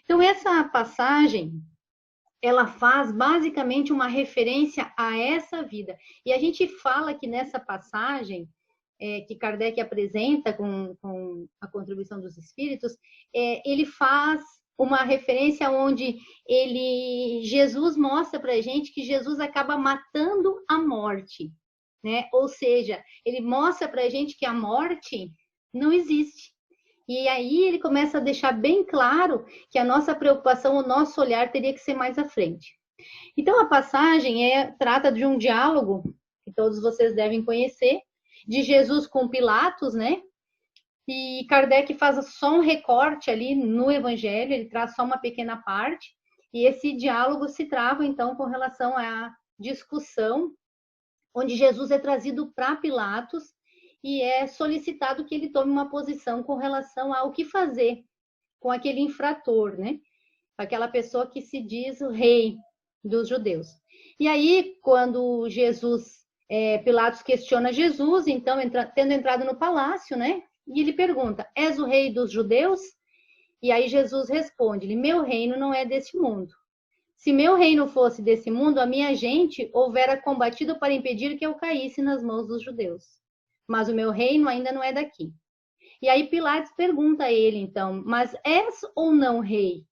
Então, essa passagem, ela faz basicamente uma referência a essa vida. E a gente fala que nessa passagem, que Kardec apresenta com a contribuição dos espíritos, ele faz uma referência onde Jesus mostra para a gente que Jesus acaba matando a morte, né? Ou seja, ele mostra para a gente que a morte não existe. E aí ele começa a deixar bem claro que a nossa preocupação, o nosso olhar teria que ser mais à frente. Então a passagem trata de um diálogo que todos vocês devem conhecer, de Jesus com Pilatos, né? E Kardec faz só um recorte ali no Evangelho, ele traz só uma pequena parte, e esse diálogo se trava então com relação à discussão, onde Jesus é trazido para Pilatos e é solicitado que ele tome uma posição com relação ao que fazer com aquele infrator, né? Aquela pessoa que se diz o rei dos judeus. E aí, quando Pilatos questiona Jesus, então, tendo entrado no palácio, né? E ele pergunta: és o rei dos judeus? E aí Jesus responde-lhe: meu reino não é deste mundo. Se meu reino fosse desse mundo, a minha gente houvera combatido para impedir que eu caísse nas mãos dos judeus. Mas o meu reino ainda não é daqui. E aí Pilatos pergunta a ele, então: mas és ou não rei?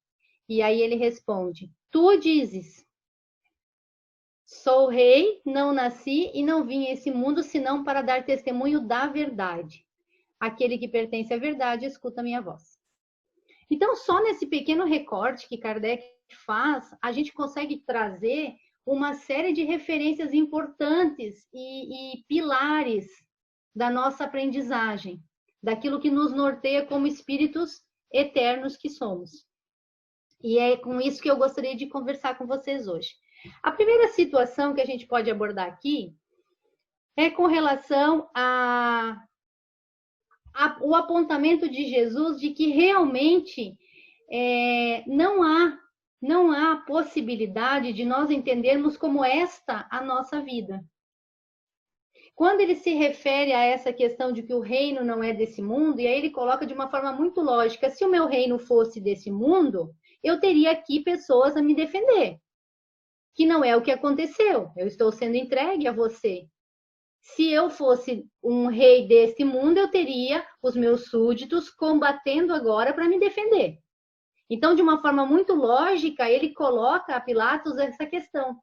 E aí ele responde: tu o dizes. Sou rei, não nasci e não vim a esse mundo senão para dar testemunho da verdade. Aquele que pertence à verdade escuta a minha voz. Então, só nesse pequeno recorte que Kardec faz, a gente consegue trazer uma série de referências importantes e pilares da nossa aprendizagem, daquilo que nos norteia como espíritos eternos que somos. E é com isso que eu gostaria de conversar com vocês hoje. A primeira situação que a gente pode abordar aqui é com relação o apontamento de Jesus de que realmente não há possibilidade de nós entendermos como esta a nossa vida. Quando ele se refere a essa questão de que o reino não é desse mundo, e aí ele coloca de uma forma muito lógica: se o meu reino fosse desse mundo, eu teria aqui pessoas a me defender. Que não é o que aconteceu. Eu estou sendo entregue a você. Se eu fosse um rei desse mundo, eu teria os meus súditos combatendo agora para me defender. Então, de uma forma muito lógica, ele coloca a Pilatos essa questão.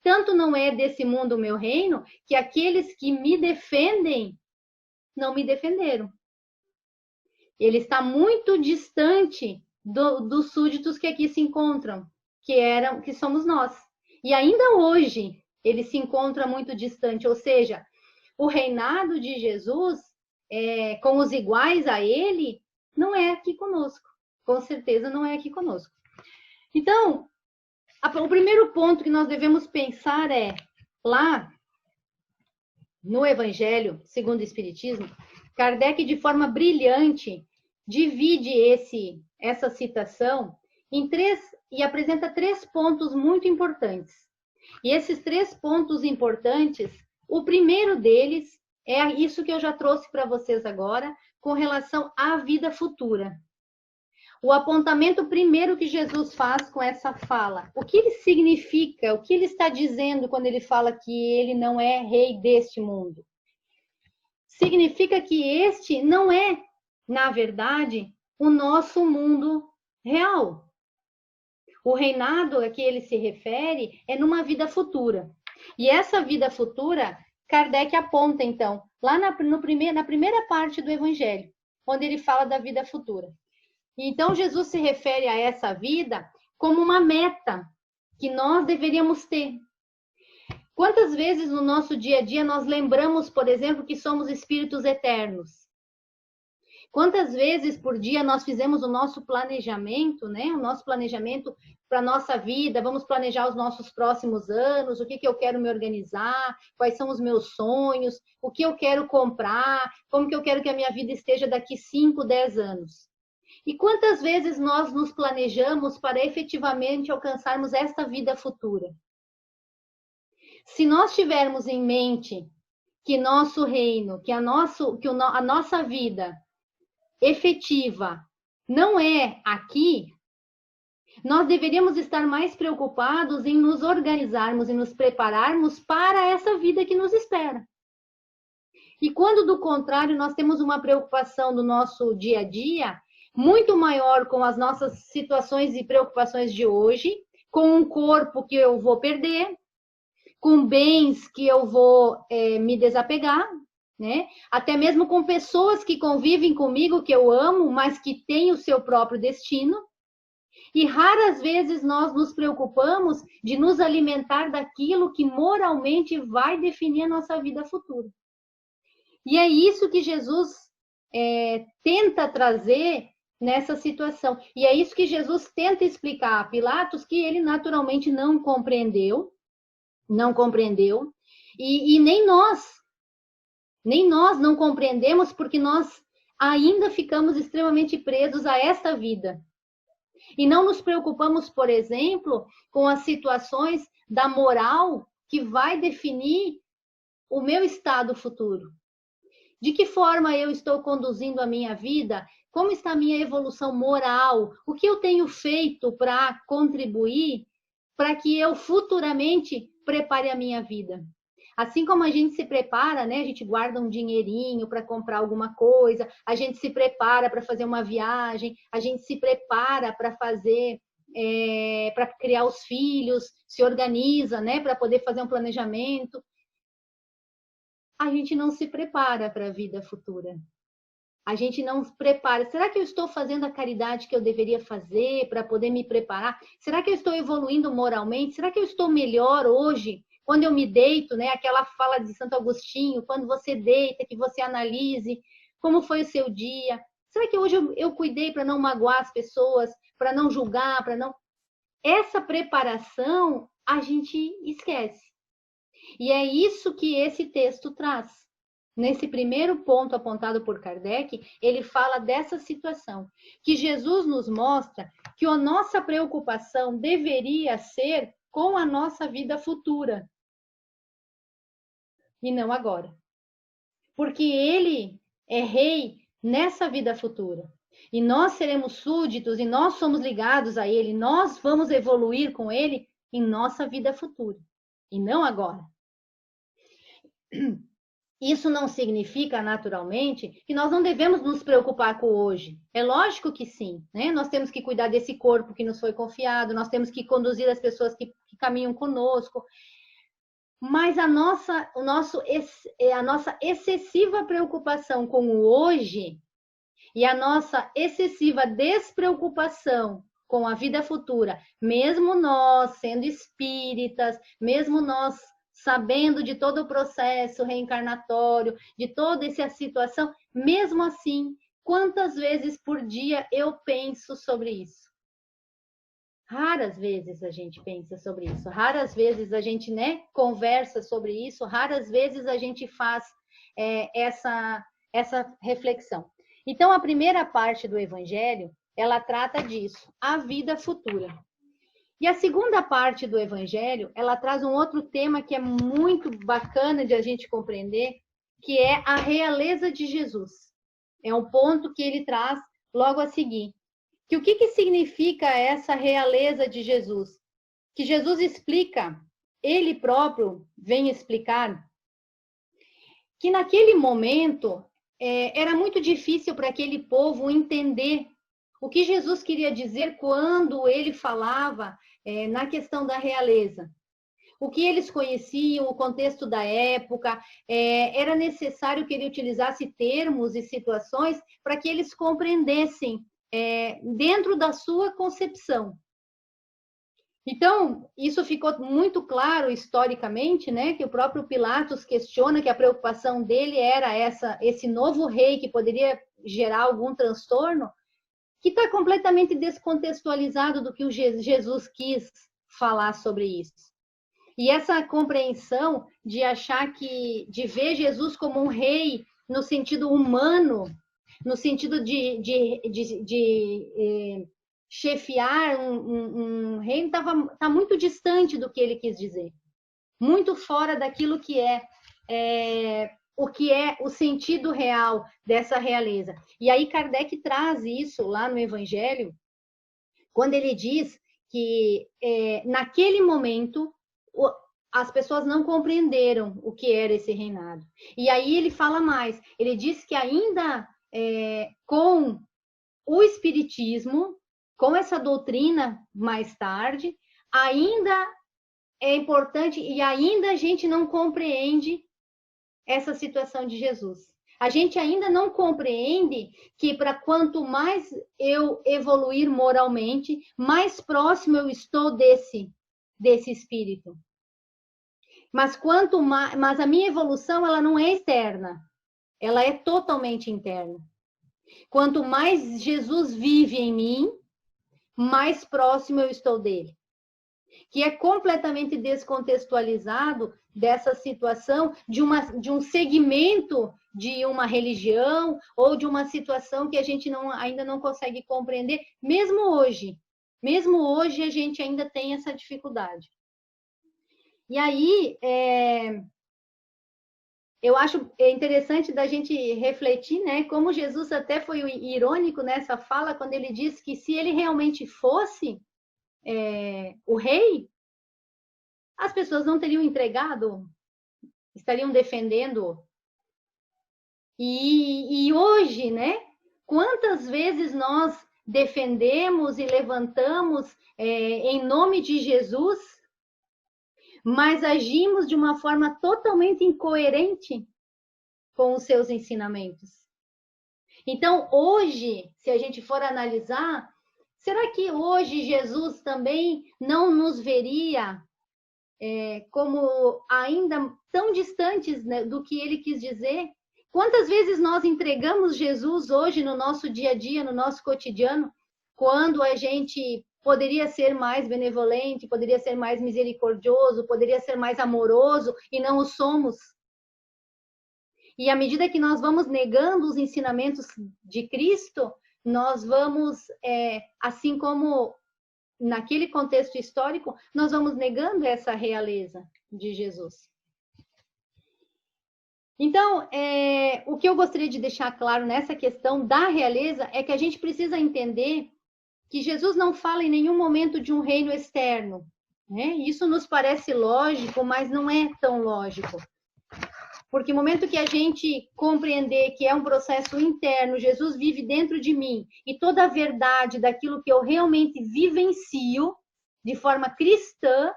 Tanto não é desse mundo o meu reino, que aqueles que me defendem não me defenderam. Ele está muito distante dos súditos que aqui se encontram, que somos nós. E ainda hoje ele se encontra muito distante, ou seja, o reinado de Jesus, com os iguais a ele, não é aqui conosco. Com certeza não é aqui conosco. Então, o primeiro ponto que nós devemos pensar é, lá no Evangelho segundo o Espiritismo, Kardec, de forma brilhante, divide essa citação em três e apresenta três pontos muito importantes. E esses três pontos importantes, o primeiro deles é isso que eu já trouxe para vocês agora, com relação à vida futura. O apontamento primeiro que Jesus faz com essa fala, o que ele significa, o que ele está dizendo quando ele fala que ele não é rei deste mundo? Significa que este não é, na verdade, o nosso mundo real. O reinado a que ele se refere é numa vida futura. E essa vida futura, Kardec aponta, então, lá na primeira parte do Evangelho, onde ele fala da vida futura. Então, Jesus se refere a essa vida como uma meta que nós deveríamos ter. Quantas vezes no nosso dia a dia nós lembramos, por exemplo, que somos espíritos eternos? Quantas vezes por dia nós fizemos o nosso planejamento, né? O nosso planejamento para a nossa vida, vamos planejar os nossos próximos anos, o que eu quero me organizar, quais são os meus sonhos, o que eu quero comprar, como que eu quero que a minha vida esteja daqui 5, 10 anos. E quantas vezes nós nos planejamos para efetivamente alcançarmos esta vida futura? Se nós tivermos em mente que nosso reino, que a nossa vida efetiva não é aqui, Nós deveríamos estar mais preocupados em nos organizarmos e nos prepararmos para essa vida que nos espera. E quando, do contrário, nós temos uma preocupação do nosso dia a dia muito maior com as nossas situações e preocupações de hoje, com um corpo que eu vou perder, com bens que eu vou me desapegar, né? Até mesmo com pessoas que convivem comigo, que eu amo, mas que têm o seu próprio destino. E raras vezes nós nos preocupamos de nos alimentar daquilo que moralmente vai definir a nossa vida futura. E é isso que Jesus tenta trazer nessa situação. E é isso que Jesus tenta explicar a Pilatos, que ele naturalmente não compreendeu, e nem nós não compreendemos, porque nós ainda ficamos extremamente presos a esta vida. E não nos preocupamos, por exemplo, com as situações da moral que vai definir o meu estado futuro. De que forma eu estou conduzindo a minha vida? Como está a minha evolução moral? O que eu tenho feito para contribuir para que eu futuramente prepare a minha vida? Assim como a gente se prepara, né? A gente guarda um dinheirinho para comprar alguma coisa, a gente se prepara para fazer uma viagem, a gente se prepara para fazer, para criar os filhos, se organiza, né? Para poder fazer um planejamento. A gente não se prepara para a vida futura. A gente não se prepara. Será que eu estou fazendo a caridade que eu deveria fazer para poder me preparar? Será que eu estou evoluindo moralmente? Será que eu estou melhor hoje? Quando eu me deito, né? Aquela fala de Santo Agostinho, quando você deita, que você analise como foi o seu dia. Será que hoje eu cuidei para não magoar as pessoas, para não julgar, para não... Essa preparação a gente esquece. E é isso que esse texto traz. Nesse primeiro ponto apontado por Kardec, ele fala dessa situação, que Jesus nos mostra que a nossa preocupação deveria ser com a nossa vida futura, e não agora. Porque ele é rei nessa vida futura. E nós seremos súditos, e nós somos ligados a ele, nós vamos evoluir com ele em nossa vida futura, e não agora. Isso não significa, naturalmente, que nós não devemos nos preocupar com o hoje. É lógico que sim, né? Nós temos que cuidar desse corpo que nos foi confiado, nós temos que conduzir as pessoas que caminham conosco. Mas a nossa excessiva preocupação com o hoje e a nossa excessiva despreocupação com a vida futura, mesmo nós sendo espíritas, mesmo nós sabendo de todo o processo reencarnatório, de toda essa situação, mesmo assim, quantas vezes por dia eu penso sobre isso? Raras vezes a gente pensa sobre isso, raras vezes a gente, né, conversa sobre isso, raras vezes a gente faz essa reflexão. Então, a primeira parte do Evangelho, ela trata disso, a vida futura. E a segunda parte do Evangelho, ela traz um outro tema que é muito bacana de a gente compreender, que é a realeza de Jesus. É um ponto que ele traz logo a seguir. Que o que significa essa realeza de Jesus? Que Jesus explica, ele próprio vem explicar, que naquele momento era muito difícil para aquele povo entender o que Jesus queria dizer quando ele falava na questão da realeza. O que eles conheciam, o contexto da época, era necessário que ele utilizasse termos e situações para que eles compreendessem dentro da sua concepção. Então, isso ficou muito claro historicamente, né, que o próprio Pilatos questiona que a preocupação dele era esse novo rei que poderia gerar algum transtorno, que está completamente descontextualizado do que o Jesus quis falar sobre isso. E essa compreensão de achar de ver Jesus como um rei no sentido humano, no sentido de chefiar um reino, está muito distante do que ele quis dizer. Muito fora daquilo que é o sentido real dessa realeza. E aí Kardec traz isso lá no Evangelho, quando ele diz que naquele momento as pessoas não compreenderam o que era esse reinado. E aí ele fala mais, ele diz que ainda com o Espiritismo, com essa doutrina mais tarde, ainda é importante e ainda a gente não compreende essa situação de Jesus. A gente ainda não compreende que para quanto mais eu evoluir moralmente, mais próximo eu estou desse espírito. Mas mas a minha evolução ela não é externa, ela é totalmente interna. Quanto mais Jesus vive em mim, mais próximo eu estou dele. Que é completamente descontextualizado dessa situação de um segmento de uma religião ou de uma situação que a gente ainda não consegue compreender, mesmo hoje. Mesmo hoje a gente ainda tem essa dificuldade. E aí, eu acho interessante da gente refletir, né, como Jesus até foi irônico nessa fala, quando ele disse que se ele realmente fosse o rei, as pessoas não teriam entregado, estariam defendendo. E hoje, né, quantas vezes nós defendemos e levantamos em nome de Jesus, mas agimos de uma forma totalmente incoerente com os seus ensinamentos. Então, hoje, se a gente for analisar, será que hoje Jesus também não nos veria como ainda tão distantes, né, do que ele quis dizer? Quantas vezes nós entregamos Jesus hoje no nosso dia a dia, no nosso cotidiano, quando a gente poderia ser mais benevolente, poderia ser mais misericordioso, poderia ser mais amoroso e não o somos? E à medida que nós vamos negando os ensinamentos de Cristo, nós vamos, assim como naquele contexto histórico, nós vamos negando essa realeza de Jesus. Então, o que eu gostaria de deixar claro nessa questão da realeza é que a gente precisa entender que Jesus não fala em nenhum momento de um reino externo, né? Isso nos parece lógico, mas não é tão lógico. Porque no momento que a gente compreender que é um processo interno, Jesus vive dentro de mim, e toda a verdade daquilo que eu realmente vivencio, de forma cristã,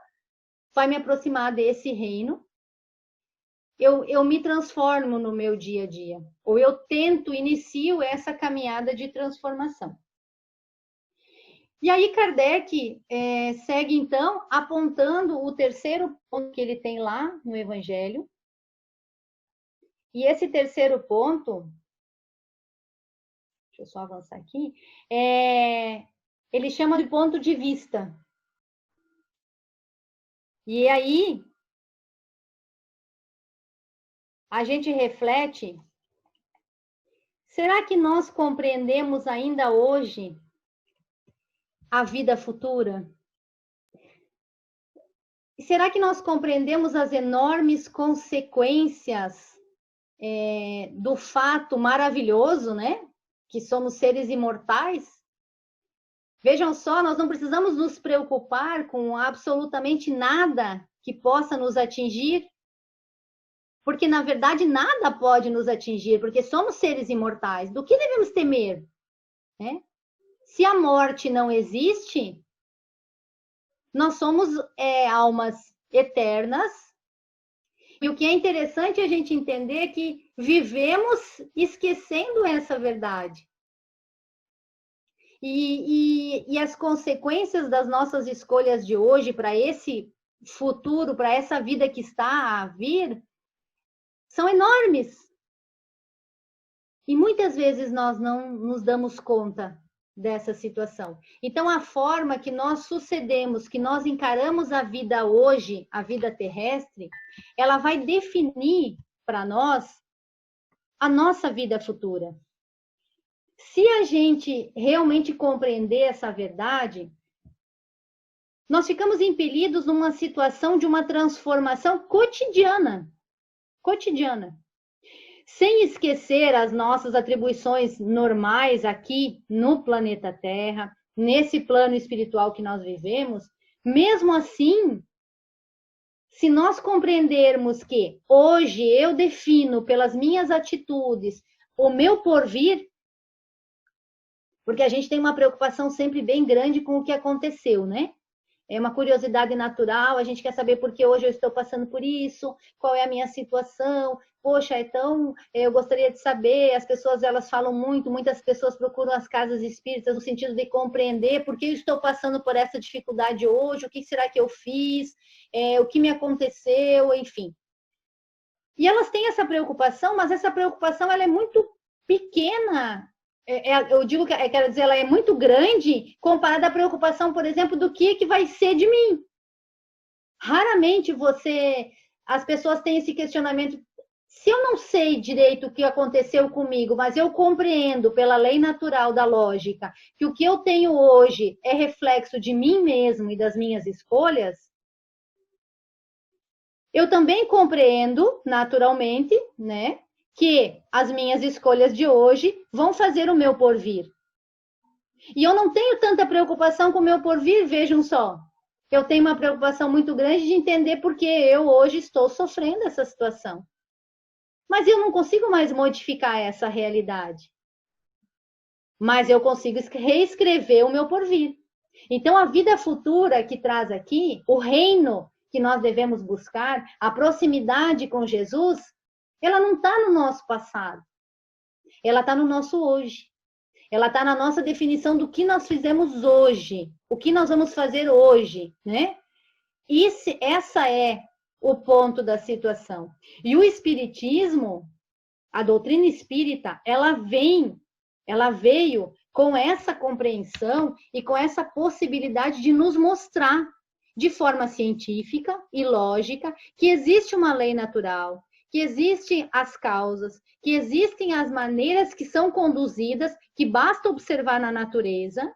vai me aproximar desse reino, eu me transformo no meu dia a dia. Ou eu inicio essa caminhada de transformação. E aí Kardec segue, então, apontando o terceiro ponto que ele tem lá no Evangelho. E esse terceiro ponto, deixa eu só avançar aqui, ele chama de ponto de vista. E aí, a gente reflete, será que nós compreendemos ainda hoje a vida futura? Será que nós compreendemos as enormes consequências do fato maravilhoso, né? Que somos seres imortais? Vejam só, nós não precisamos nos preocupar com absolutamente nada que possa nos atingir, porque, na verdade, nada pode nos atingir, porque somos seres imortais. Do que devemos temer? Né? Se a morte não existe, nós somos almas eternas. E o que é interessante a gente entender é que vivemos esquecendo essa verdade. E as consequências das nossas escolhas de hoje para esse futuro, para essa vida que está a vir, são enormes. E muitas vezes nós não nos damos conta dessa situação. Então, a forma que nós sucedemos, que nós encaramos a vida hoje, a vida terrestre, ela vai definir para nós a nossa vida futura. Se a gente realmente compreender essa verdade, nós ficamos impelidos numa situação de uma transformação cotidiana. Cotidiana. Sem esquecer as nossas atribuições normais aqui no planeta Terra, nesse plano espiritual que nós vivemos, mesmo assim, se nós compreendermos que hoje eu defino pelas minhas atitudes o meu porvir, porque a gente tem uma preocupação sempre bem grande com o que aconteceu, né? É uma curiosidade natural, a gente quer saber por que hoje eu estou passando por isso, qual é a minha situação. Poxa, então eu gostaria de saber, as pessoas elas falam muito, muitas pessoas procuram as casas espíritas no sentido de compreender por que eu estou passando por essa dificuldade hoje, o que será que eu fiz, o que me aconteceu, enfim. E elas têm essa preocupação, mas essa preocupação ela é muito pequena. Eu digo que, quero dizer, ela é muito grande comparada à preocupação, por exemplo, do que vai ser de mim. Raramente as pessoas têm esse questionamento. Se eu não sei direito o que aconteceu comigo, mas eu compreendo pela lei natural da lógica que o que eu tenho hoje é reflexo de mim mesmo e das minhas escolhas, eu também compreendo naturalmente, né, que as minhas escolhas de hoje vão fazer o meu porvir. E eu não tenho tanta preocupação com o meu porvir, vejam só. Eu tenho uma preocupação muito grande de entender por que eu hoje estou sofrendo essa situação. Mas eu não consigo mais modificar essa realidade. Mas eu consigo reescrever o meu porvir. Então, a vida futura que traz aqui, o reino que nós devemos buscar, a proximidade com Jesus, ela não está no nosso passado. Ela está no nosso hoje. Ela está na nossa definição do que nós fizemos hoje, o que nós vamos fazer hoje, né? Essa é o ponto da situação. E o espiritismo, a doutrina espírita, ela veio com essa compreensão e com essa possibilidade de nos mostrar de forma científica e lógica que existe uma lei natural, que existem as causas, que existem as maneiras que são conduzidas, que basta observar na natureza,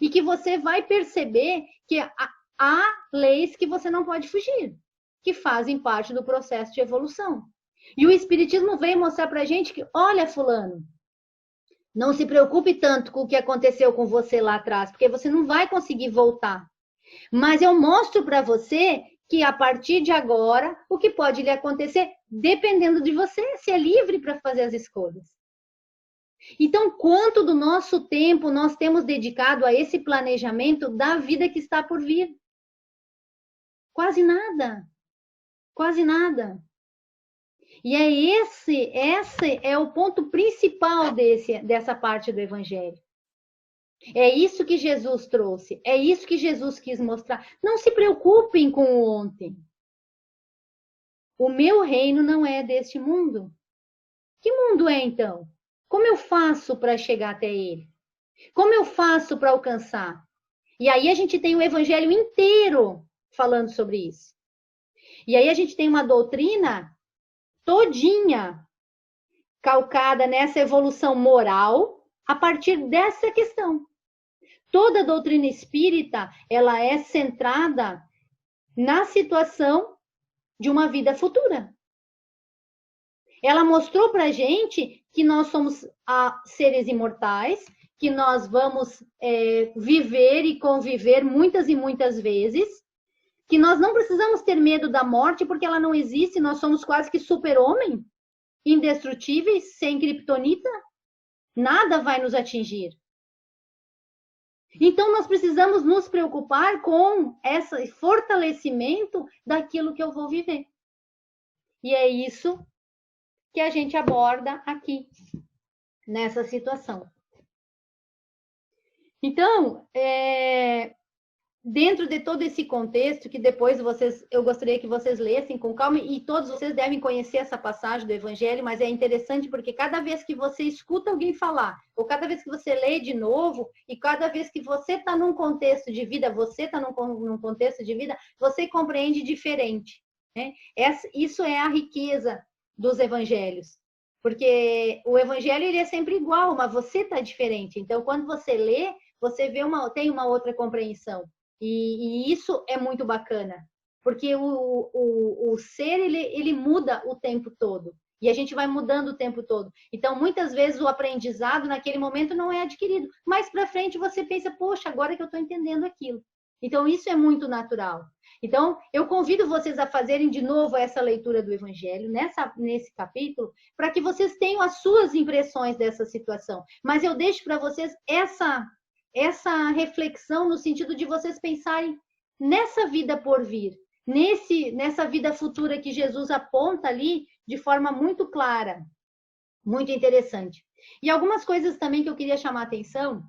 e que você vai perceber que há leis que você não pode fugir, que fazem parte do processo de evolução. E o Espiritismo veio mostrar pra gente que, olha, fulano, não se preocupe tanto com o que aconteceu com você lá atrás, porque você não vai conseguir voltar. Mas eu mostro para você que a partir de agora, o que pode lhe acontecer, dependendo de você, se é livre para fazer as escolhas. Então, quanto do nosso tempo nós temos dedicado a esse planejamento da vida que está por vir? Quase nada. Quase nada. E esse é o ponto principal dessa parte do Evangelho. É isso que Jesus trouxe, é isso que Jesus quis mostrar. Não se preocupem com o ontem. O meu reino não é deste mundo. Que mundo é então? Como eu faço para chegar até ele? Como eu faço para alcançar? E aí a gente tem o evangelho inteiro falando sobre isso. E aí a gente tem uma doutrina todinha calcada nessa evolução moral a partir dessa questão. Toda a doutrina espírita, ela é centrada na situação de uma vida futura. Ela mostrou pra gente que nós somos seres imortais, que nós vamos viver e conviver muitas e muitas vezes, que nós não precisamos ter medo da morte porque ela não existe, nós somos quase que super-homem, indestrutíveis, sem criptonita, nada vai nos atingir. Então, nós precisamos nos preocupar com esse fortalecimento daquilo que eu vou viver. E é isso que a gente aborda aqui, nessa situação. Então, dentro de todo esse contexto, que depois eu gostaria que vocês lessem com calma, e todos vocês devem conhecer essa passagem do Evangelho, mas é interessante porque cada vez que você escuta alguém falar, ou cada vez que você lê de novo, e cada vez que você está num contexto de vida, você compreende diferente. Né? Isso é a riqueza dos Evangelhos. Porque o Evangelho ele é sempre igual, mas você está diferente. Então, quando você lê, você tem uma outra compreensão. E isso é muito bacana, porque o ser, ele muda o tempo todo. E a gente vai mudando o tempo todo. Então, muitas vezes o aprendizado naquele momento não é adquirido. Mais para frente você pensa, poxa, agora que eu estou entendendo aquilo. Então, isso é muito natural. Então, eu convido vocês a fazerem de novo essa leitura do Evangelho, nesse capítulo, para que vocês tenham as suas impressões dessa situação. Mas eu deixo para vocês essa reflexão no sentido de vocês pensarem nessa vida por vir, nessa vida futura que Jesus aponta ali de forma muito clara, muito interessante. E algumas coisas também que eu queria chamar a atenção,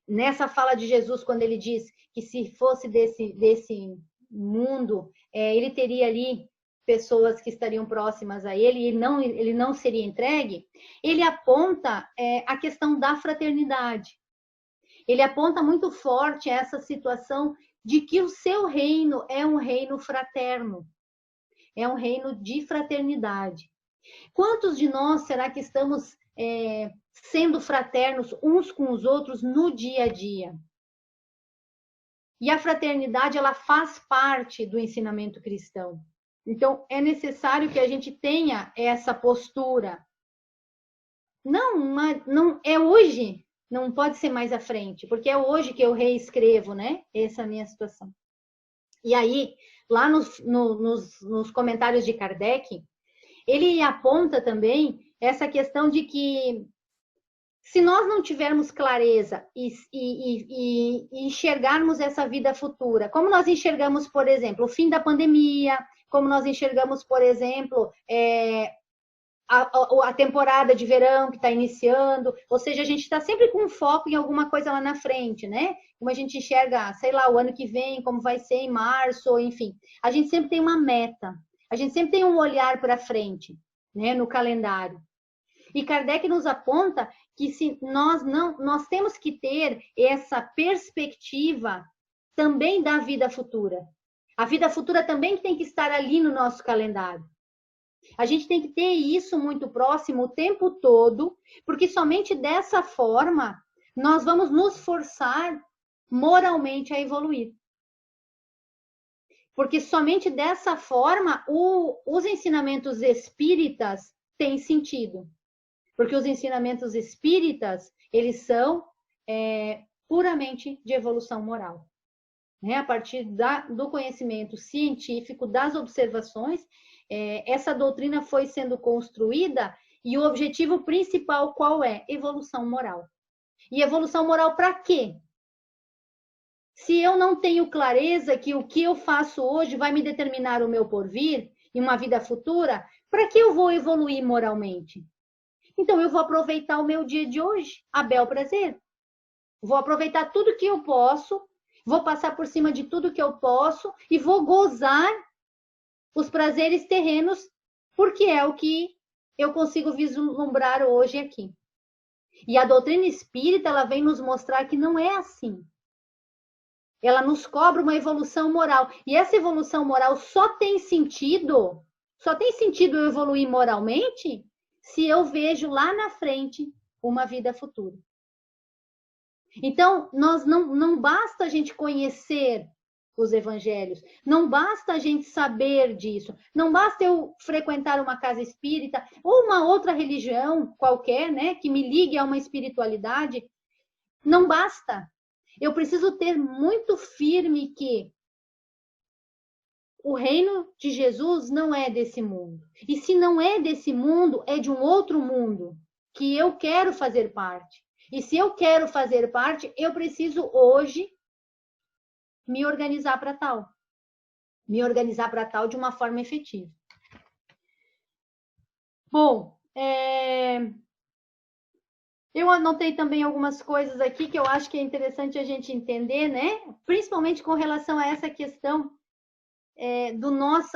nessa fala de Jesus, quando ele diz que se fosse desse mundo, ele teria ali pessoas que estariam próximas a ele, e ele não seria entregue, ele aponta a questão da fraternidade. Ele aponta muito forte essa situação de que o seu reino é um reino fraterno, é um reino de fraternidade. Quantos de nós será que estamos sendo fraternos uns com os outros no dia a dia? E a fraternidade, ela faz parte do ensinamento cristão. Então, é necessário que a gente tenha essa postura. Não é hoje, não pode ser mais à frente, porque é hoje que eu reescrevo, né? Essa é a minha situação. E aí, lá nos comentários de Kardec, ele aponta também essa questão de que se nós não tivermos clareza e enxergarmos essa vida futura, como nós enxergamos, por exemplo, o fim da pandemia, como nós enxergamos, por exemplo, a temporada de verão que está iniciando, ou seja, a gente está sempre com foco em alguma coisa lá na frente, né? Como a gente enxerga, sei lá, o ano que vem, como vai ser em março, enfim. A gente sempre tem uma meta, a gente sempre tem um olhar para frente, né, no calendário. E Kardec nos aponta que se nós temos que ter essa perspectiva também da vida futura. A vida futura também tem que estar ali no nosso calendário. A gente tem que ter isso muito próximo o tempo todo, porque somente dessa forma nós vamos nos forçar moralmente a evoluir. Porque somente dessa forma os ensinamentos espíritas têm sentido. Porque os ensinamentos espíritas, eles são puramente de evolução moral. Né? A partir do conhecimento científico, das observações, essa doutrina foi sendo construída e o objetivo principal qual é? Evolução moral. E evolução moral para quê? Se eu não tenho clareza que o que eu faço hoje vai me determinar o meu porvir e uma vida futura, para que eu vou evoluir moralmente? Então, eu vou aproveitar o meu dia de hoje, a bel prazer. Vou aproveitar tudo que eu posso, vou passar por cima de tudo que eu posso e vou gozar os prazeres terrenos, porque é o que eu consigo vislumbrar hoje aqui. E a doutrina espírita, ela vem nos mostrar que não é assim. Ela nos cobra uma evolução moral. E essa evolução moral só tem sentido eu evoluir moralmente se eu vejo lá na frente uma vida futura. Então, não basta a gente conhecer os evangelhos, não basta a gente saber disso, não basta eu frequentar uma casa espírita ou uma outra religião qualquer, né, que me ligue a uma espiritualidade, não basta. Eu preciso ter muito firme que o reino de Jesus não é desse mundo. E se não é desse mundo, é de um outro mundo que eu quero fazer parte. E se eu quero fazer parte, eu preciso hoje me organizar para tal. Me organizar para tal de uma forma efetiva. Bom, eu anotei também algumas coisas aqui que eu acho que é interessante a gente entender, né? Principalmente com relação a essa questão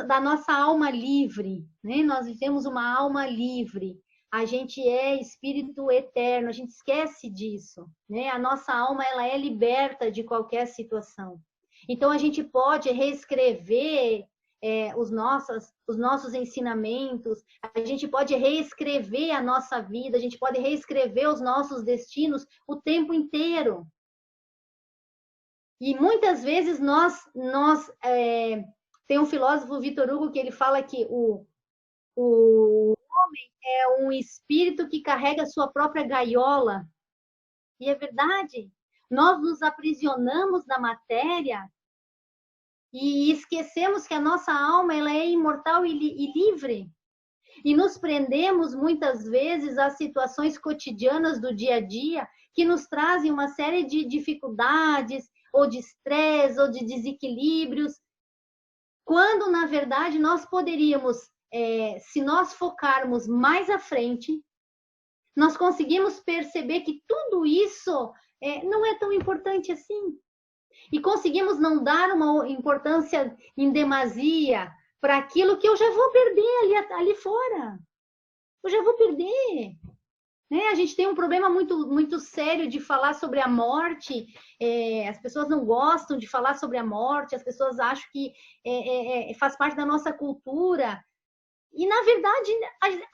da nossa alma livre, né? Nós vivemos uma alma livre, a gente é espírito eterno, a gente esquece disso, né? A nossa alma, ela é liberta de qualquer situação. Então, a gente pode reescrever os nossos ensinamentos, a gente pode reescrever a nossa vida, a gente pode reescrever os nossos destinos o tempo inteiro. E muitas vezes tem um filósofo, Victor Hugo, que ele fala que O homem é um espírito que carrega a sua própria gaiola. E é verdade. Nós nos aprisionamos na matéria e esquecemos que a nossa alma ela é imortal e livre. E nos prendemos muitas vezes às situações cotidianas do dia a dia que nos trazem uma série de dificuldades, ou de estresse, ou de desequilíbrios, quando, na verdade, nós poderíamos, se nós focarmos mais à frente, nós conseguimos perceber que tudo isso não é tão importante assim. E conseguimos não dar uma importância em demasia para aquilo que eu já vou perder ali fora. Eu já vou perder. Né? A gente tem um problema muito, muito sério de falar sobre a morte. As pessoas não gostam de falar sobre a morte, as pessoas acham que faz parte da nossa cultura. E, na verdade,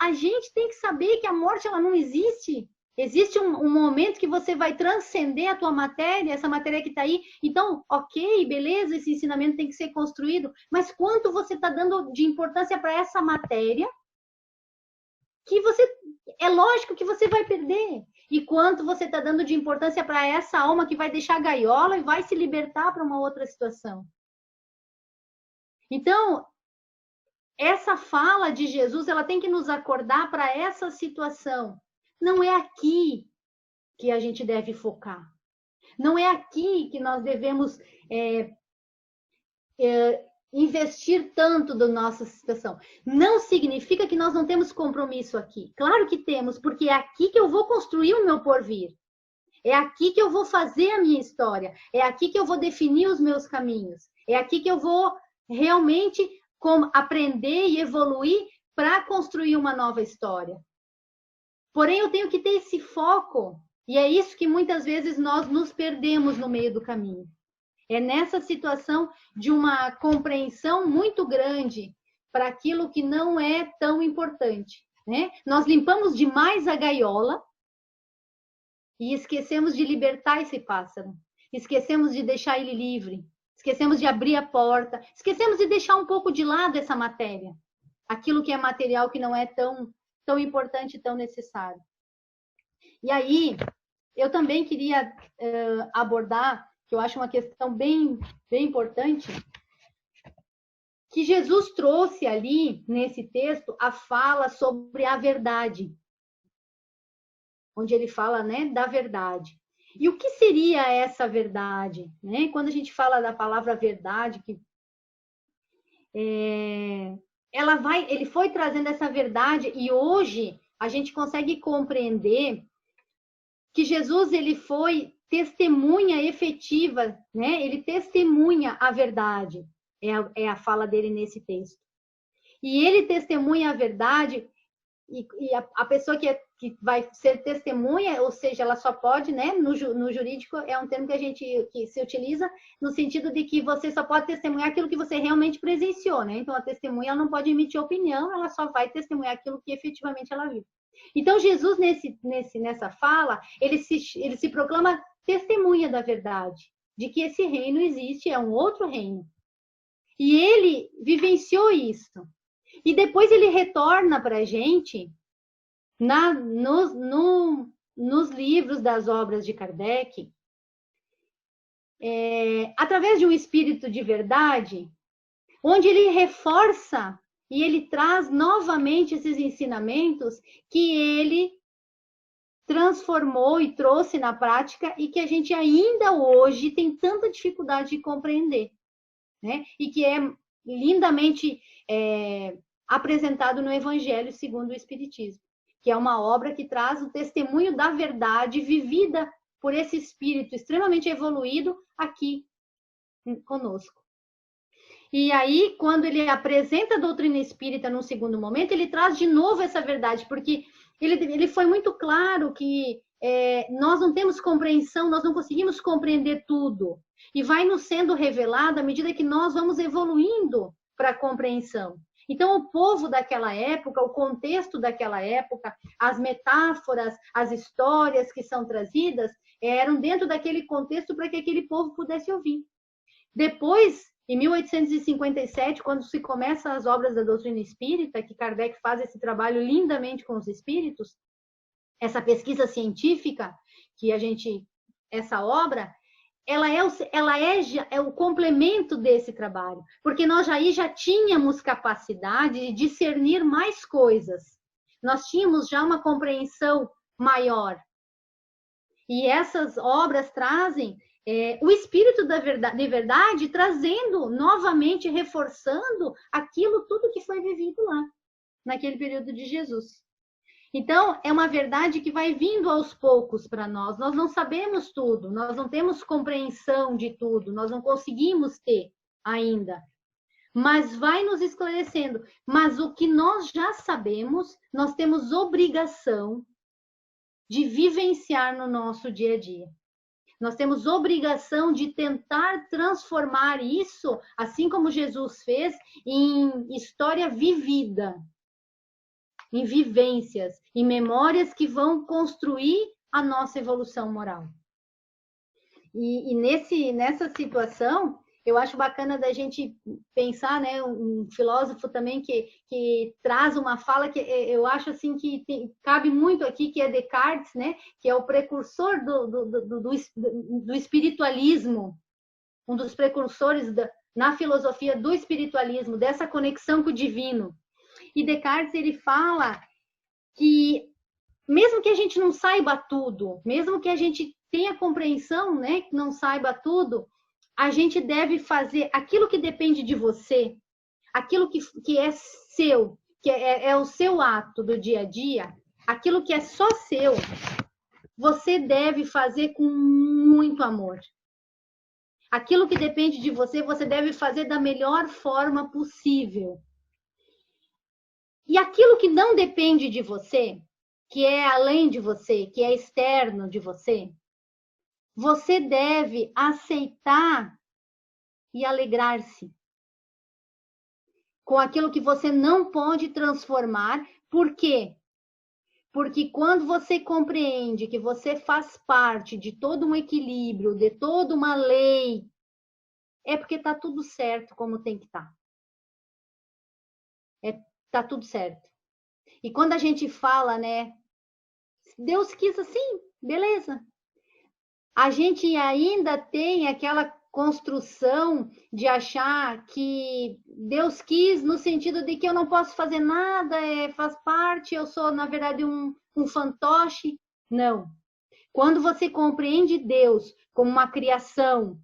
a gente tem que saber que a morte ela não existe. Existe um momento que você vai transcender a tua matéria, essa matéria que está aí. Então, ok, beleza, esse ensinamento tem que ser construído, mas quanto você está dando de importância para essa matéria que é lógico que você vai perder. E quanto você está dando de importância para essa alma que vai deixar a gaiola e vai se libertar para uma outra situação. Então, essa fala de Jesus, ela tem que nos acordar para essa situação. Não é aqui que a gente deve focar. Não é aqui que nós devemos investir tanto da nossa situação. Não significa que nós não temos compromisso aqui. Claro que temos, porque é aqui que eu vou construir o meu porvir. É aqui que eu vou fazer a minha história. É aqui que eu vou definir os meus caminhos. É aqui que eu vou realmente aprender e evoluir para construir uma nova história. Porém, eu tenho que ter esse foco. E é isso que muitas vezes nós nos perdemos no meio do caminho. É nessa situação de uma compreensão muito grande para aquilo que não é tão importante. Né? Nós limpamos demais a gaiola e esquecemos de libertar esse pássaro. Esquecemos de deixar ele livre. Esquecemos de abrir a porta. Esquecemos de deixar um pouco de lado essa matéria. Aquilo que é material que não é tão importante, tão necessário. E aí, eu também queria abordar, que eu acho uma questão bem, bem importante, que Jesus trouxe ali, nesse texto, a fala sobre a verdade. Onde ele fala, né, da verdade. E o que seria essa verdade? Né? Quando a gente fala da palavra verdade, que ele foi trazendo essa verdade e hoje a gente consegue compreender que Jesus ele foi testemunha efetiva, né? Ele testemunha a verdade, é a fala dele nesse texto. E ele testemunha a verdade e a pessoa que vai ser testemunha, ou seja, ela só pode, né? No jurídico é um termo que se utiliza no sentido de que você só pode testemunhar aquilo que você realmente presenciou, né? Então a testemunha ela não pode emitir opinião, ela só vai testemunhar aquilo que efetivamente ela viu. Então Jesus nessa fala ele se proclama testemunha da verdade, de que esse reino existe, é um outro reino. E ele vivenciou isso. E depois ele retorna para a gente nos livros das obras de Kardec, através de um espírito de verdade, onde ele reforça e ele traz novamente esses ensinamentos que ele transformou e trouxe na prática e que a gente ainda hoje tem tanta dificuldade de compreender, né? E que é lindamente apresentado no Evangelho segundo o Espiritismo, que é uma obra que traz o testemunho da verdade vivida por esse espírito extremamente evoluído aqui conosco. E aí, quando ele apresenta a doutrina espírita num segundo momento, ele traz de novo essa verdade, porque ele foi muito claro que nós não temos compreensão, nós não conseguimos compreender tudo. E vai nos sendo revelado à medida que nós vamos evoluindo para a compreensão. Então, o povo daquela época, o contexto daquela época, as metáforas, as histórias que são trazidas, eram dentro daquele contexto para que aquele povo pudesse ouvir. Depois, Em 1857, quando se começa as obras da doutrina espírita, que Kardec faz esse trabalho lindamente com os espíritos, essa pesquisa científica, que essa obra, ela é o complemento desse trabalho, porque nós já tínhamos capacidade de discernir mais coisas, nós tínhamos já uma compreensão maior. E essas obras trazem o espírito de verdade, trazendo novamente, reforçando aquilo tudo que foi vivido lá, naquele período de Jesus. Então, é uma verdade que vai vindo aos poucos para nós. Nós não sabemos tudo, nós não temos compreensão de tudo, nós não conseguimos ter ainda. Mas vai nos esclarecendo. Mas o que nós já sabemos, nós temos obrigação de vivenciar no nosso dia a dia. Nós temos obrigação de tentar transformar isso, assim como Jesus fez, em história vivida, em vivências, em memórias que vão construir a nossa evolução moral. E nessa situação, eu acho bacana da gente pensar, né, um filósofo também que traz uma fala que eu acho assim que cabe muito aqui, que é Descartes, né, que é o precursor do espiritualismo, um dos precursores na filosofia do espiritualismo, dessa conexão com o divino. E Descartes, ele fala que mesmo que a gente não saiba tudo, mesmo que a gente tenha compreensão, né, que não saiba tudo, a gente deve fazer aquilo que depende de você, aquilo que é seu, que é o seu ato do dia a dia, aquilo que é só seu, você deve fazer com muito amor. Aquilo que depende de você, você deve fazer da melhor forma possível. E aquilo que não depende de você, que é além de você, que é externo de você, você deve aceitar e alegrar-se com aquilo que você não pode transformar. Por quê? Porque quando você compreende que você faz parte de todo um equilíbrio, de toda uma lei, é porque está tudo certo como tem que estar. Tá tudo certo. E quando a gente fala, né, Deus quis assim, beleza. A gente ainda tem aquela construção de achar que Deus quis no sentido de que eu não posso fazer nada, faz parte, eu sou, na verdade, um fantoche. Não. Quando você compreende Deus como uma criação,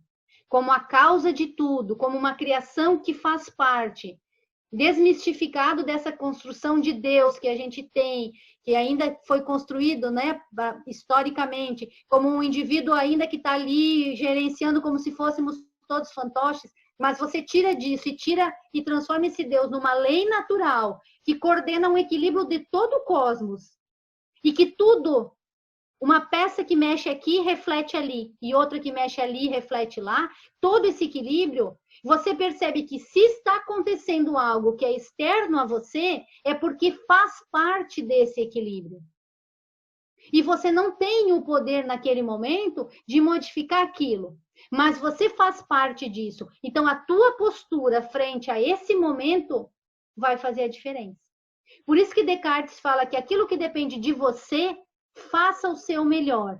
como a causa de tudo, como uma criação que faz parte, desmistificado dessa construção de Deus que a gente tem, que ainda foi construído, né, historicamente, como um indivíduo ainda que está ali gerenciando como se fôssemos todos fantoches, mas você tira disso e transforma esse Deus numa lei natural que coordena um equilíbrio de todo o cosmos e que tudo, uma peça que mexe aqui reflete ali e outra que mexe ali reflete lá, todo esse equilíbrio. Você percebe que se está acontecendo algo que é externo a você, é porque faz parte desse equilíbrio. E você não tem o poder naquele momento de modificar aquilo, mas você faz parte disso. Então, a tua postura frente a esse momento vai fazer a diferença. Por isso que Descartes fala que aquilo que depende de você, faça o seu melhor.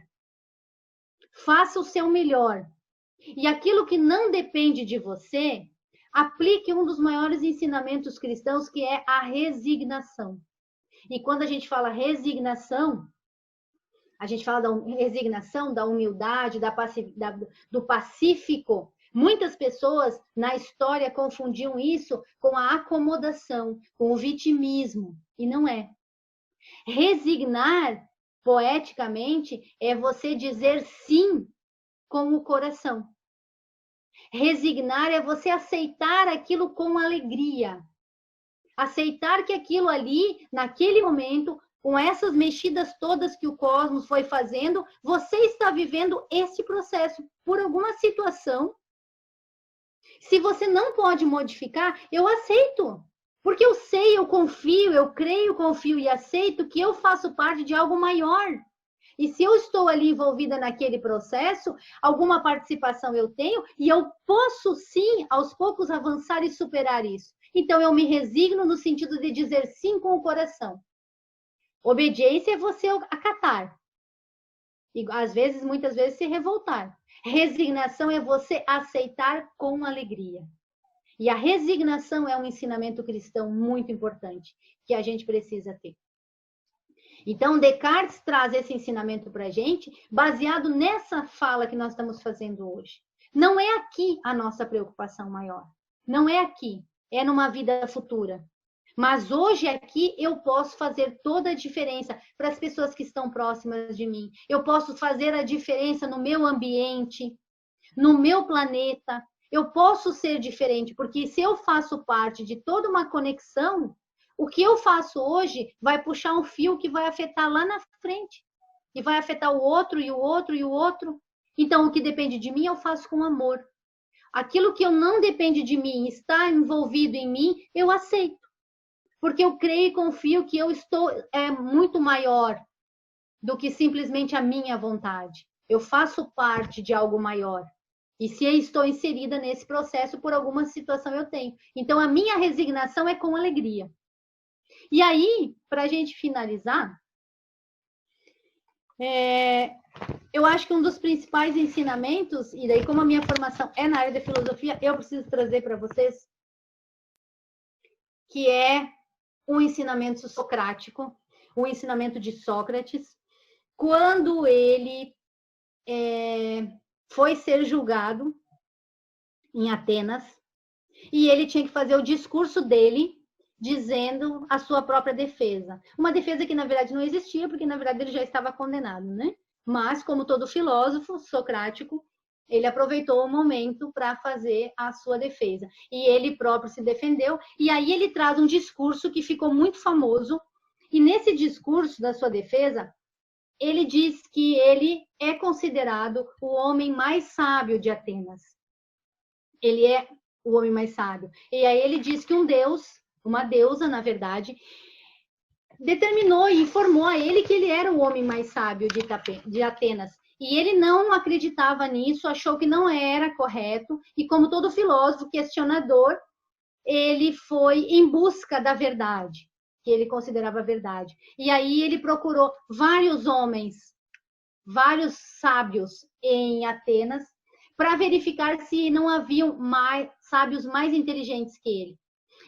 Faça o seu melhor. E aquilo que não depende de você, aplique um dos maiores ensinamentos cristãos, que é a resignação. E quando a gente fala resignação, a gente fala da resignação, da humildade, do pacífico. Muitas pessoas na história confundiam isso com a acomodação, com o vitimismo, e não é. Resignar, poeticamente, é você dizer sim com o coração. Resignar é você aceitar aquilo com alegria. Aceitar que aquilo ali, naquele momento, com essas mexidas todas que o cosmos foi fazendo, você está vivendo esse processo por alguma situação. Se você não pode modificar, eu aceito. Porque eu sei, eu confio, eu creio, confio e aceito que eu faço parte de algo maior. E se eu estou ali envolvida naquele processo, alguma participação eu tenho e eu posso sim, aos poucos, avançar e superar isso. Então eu me resigno no sentido de dizer sim com o coração. Obediência é você acatar. E às vezes, muitas vezes, se revoltar. Resignação é você aceitar com alegria. E a resignação é um ensinamento cristão muito importante, que a gente precisa ter. Então, Descartes traz esse ensinamento para a gente, baseado nessa fala que nós estamos fazendo hoje. Não é aqui a nossa preocupação maior. Não é aqui. É numa vida futura. Mas hoje aqui eu posso fazer toda a diferença para as pessoas que estão próximas de mim. Eu posso fazer a diferença no meu ambiente, no meu planeta. Eu posso ser diferente, porque se eu faço parte de toda uma conexão, o que eu faço hoje vai puxar um fio que vai afetar lá na frente. E vai afetar o outro, e o outro, e o outro. Então, o que depende de mim, eu faço com amor. Aquilo que eu não depende de mim, está envolvido em mim, eu aceito. Porque eu creio e confio que eu estou muito maior do que simplesmente a minha vontade. Eu faço parte de algo maior. E se eu estou inserida nesse processo, por alguma situação eu tenho. Então, a minha resignação é com alegria. E aí, para a gente finalizar, eu acho que um dos principais ensinamentos, e daí como a minha formação é na área da filosofia, eu preciso trazer para vocês, que é um ensinamento socrático, o ensinamento de Sócrates, quando ele foi ser julgado em Atenas, e ele tinha que fazer o discurso dele, dizendo a sua própria defesa. Uma defesa que, na verdade, não existia, porque, na verdade, ele já estava condenado, né? Mas, como todo filósofo socrático, ele aproveitou o momento para fazer a sua defesa. E ele próprio se defendeu, e aí ele traz um discurso que ficou muito famoso, e nesse discurso da sua defesa, ele diz que ele é considerado o homem mais sábio de Atenas. Ele é o homem mais sábio. E aí ele diz que um deus, uma deusa, na verdade, determinou e informou a ele que ele era o homem mais sábio de Atenas. E ele não acreditava nisso, achou que não era correto, e como todo filósofo questionador, ele foi em busca da verdade, que ele considerava verdade. E aí ele procurou vários homens, vários sábios em Atenas, para verificar se não haviam mais sábios mais inteligentes que ele.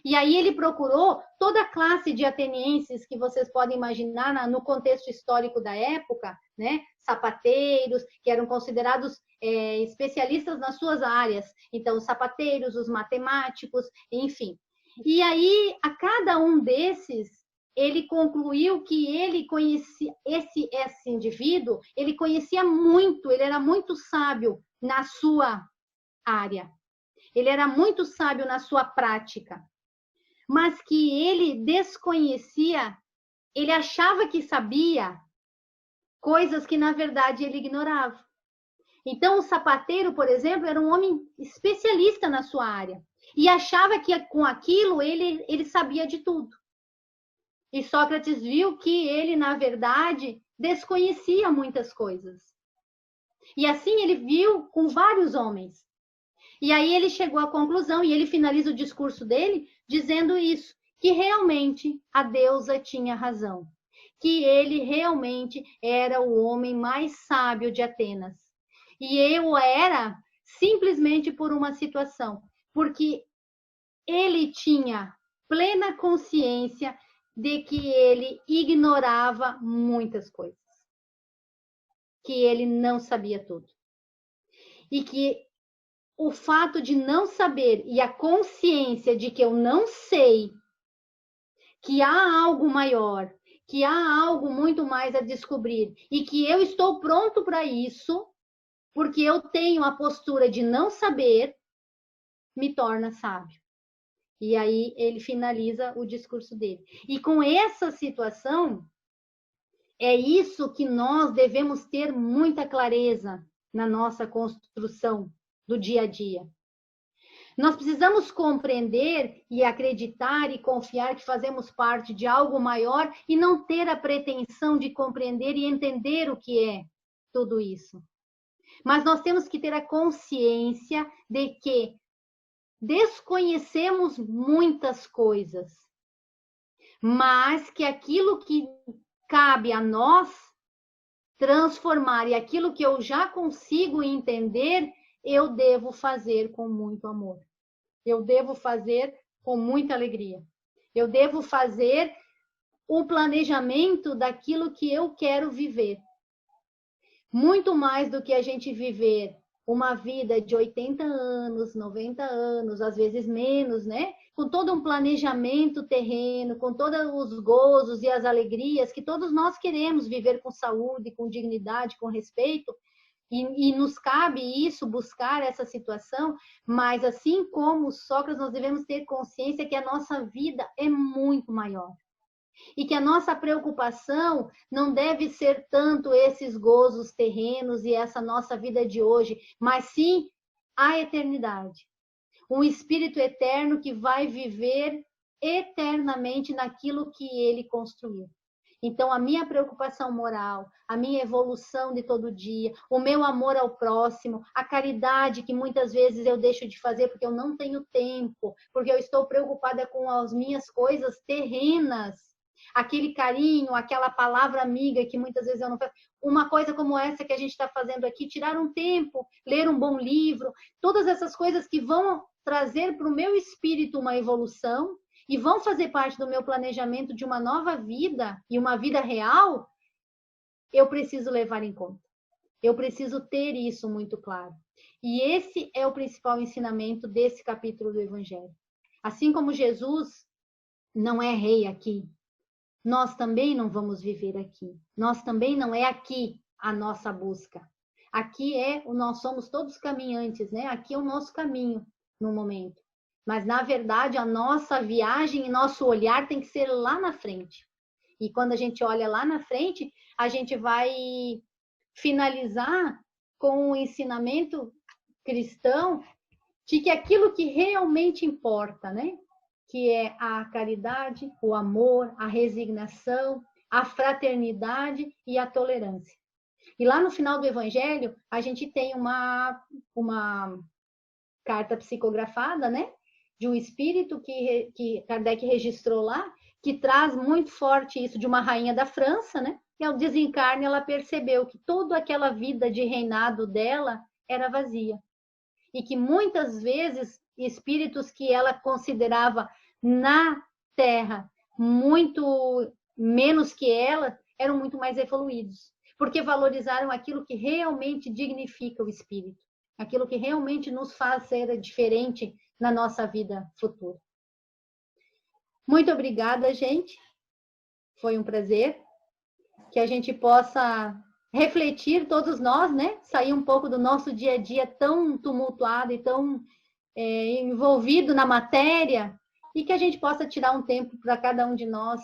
E aí ele procurou toda a classe de atenienses que vocês podem imaginar no contexto histórico da época, né? Sapateiros, que eram considerados especialistas nas suas áreas. Então, os sapateiros, os matemáticos, enfim. E aí, a cada um desses, ele concluiu que ele conhecia, esse indivíduo, ele conhecia muito, ele era muito sábio na sua área. Ele era muito sábio na sua prática. Mas que ele desconhecia, ele achava que sabia coisas que, na verdade, ele ignorava. Então, o sapateiro, por exemplo, era um homem especialista na sua área e achava que com aquilo ele sabia de tudo. E Sócrates viu que ele, na verdade, desconhecia muitas coisas. E assim ele viu com vários homens. E aí ele chegou à conclusão, e ele finaliza o discurso dele dizendo isso, que realmente a deusa tinha razão, que ele realmente era o homem mais sábio de Atenas. E eu era simplesmente por uma situação, porque ele tinha plena consciência de que ele ignorava muitas coisas, que ele não sabia tudo. E que o fato de não saber e a consciência de que eu não sei, que há algo maior, que há algo muito mais a descobrir e que eu estou pronto para isso, porque eu tenho a postura de não saber, me torna sábio. E aí ele finaliza o discurso dele. E com essa situação, é isso que nós devemos ter muita clareza na nossa construção do dia a dia. Nós precisamos compreender e acreditar e confiar que fazemos parte de algo maior e não ter a pretensão de compreender e entender o que é tudo isso. Mas nós temos que ter a consciência de que desconhecemos muitas coisas, mas que aquilo que cabe a nós transformar e aquilo que eu já consigo entender, eu devo fazer com muito amor. Eu devo fazer com muita alegria. Eu devo fazer o planejamento daquilo que eu quero viver. Muito mais do que a gente viver uma vida de 80 anos, 90 anos, às vezes menos, né? Com todo um planejamento terreno, com todos os gozos e as alegrias que todos nós queremos viver com saúde, com dignidade, com respeito. E nos cabe isso, buscar essa situação, mas assim como Sócrates, nós devemos ter consciência que a nossa vida é muito maior. E que a nossa preocupação não deve ser tanto esses gozos terrenos e essa nossa vida de hoje, mas sim a eternidade. Um espírito eterno que vai viver eternamente naquilo que ele construiu. Então, a minha preocupação moral, a minha evolução de todo dia, o meu amor ao próximo, a caridade que muitas vezes eu deixo de fazer porque eu não tenho tempo, porque eu estou preocupada com as minhas coisas terrenas, aquele carinho, aquela palavra amiga que muitas vezes eu não faço. Uma coisa como essa que a gente está fazendo aqui, tirar um tempo, ler um bom livro, todas essas coisas que vão trazer para o meu espírito uma evolução, e vão fazer parte do meu planejamento de uma nova vida e uma vida real, eu preciso levar em conta. Eu preciso ter isso muito claro. E esse é o principal ensinamento desse capítulo do Evangelho. Assim como Jesus não é rei aqui, nós também não vamos viver aqui. Nós também não é aqui a nossa busca. Aqui nós somos todos caminhantes, né? Aqui é o nosso caminho no momento. Mas, na verdade, a nossa viagem e nosso olhar tem que ser lá na frente. E quando a gente olha lá na frente, a gente vai finalizar com o ensinamento cristão de que aquilo que realmente importa, né? Que é a caridade, o amor, a resignação, a fraternidade e a tolerância. E lá no final do Evangelho, a gente tem uma carta psicografada, né? De um espírito que Kardec registrou lá, que traz muito forte isso de uma rainha da França, né? E ao desencarne ela percebeu que toda aquela vida de reinado dela era vazia. E que muitas vezes espíritos que ela considerava na Terra muito menos que ela, eram muito mais evoluídos. Porque valorizaram aquilo que realmente dignifica o espírito. Aquilo que realmente nos faz ser diferente na nossa vida futura. Muito obrigada, gente. Foi um prazer. Que a gente possa refletir, todos nós, né? Sair um pouco do nosso dia a dia tão tumultuado e tão envolvido na matéria, e que a gente possa tirar um tempo para cada um de nós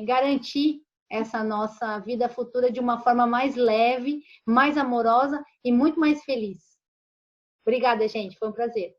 garantir essa nossa vida futura de uma forma mais leve, mais amorosa e muito mais feliz. Obrigada, gente. Foi um prazer.